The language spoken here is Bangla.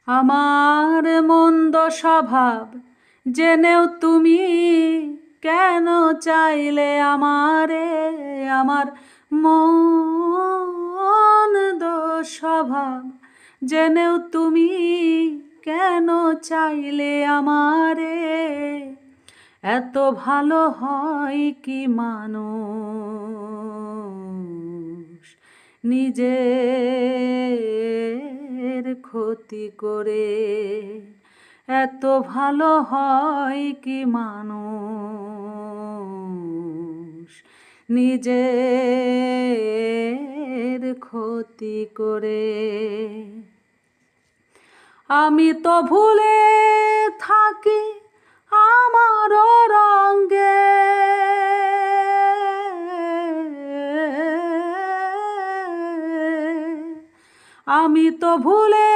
আমার মন্দ স্বভাব জেনেও তুমি কেন চাইলে আমারে, আমার মন্দ স্বভাব জেনেও তুমি কেন চাইলে আমারে। এত ভালো হয় কি মানুষ নিজের ক্ষতি করে, এত ভালো হয় কি মানুষ নিজের ক্ষতি করে। আমি তো ভুলে থাকি আমার রঙ্গে, আমি তো ভুলে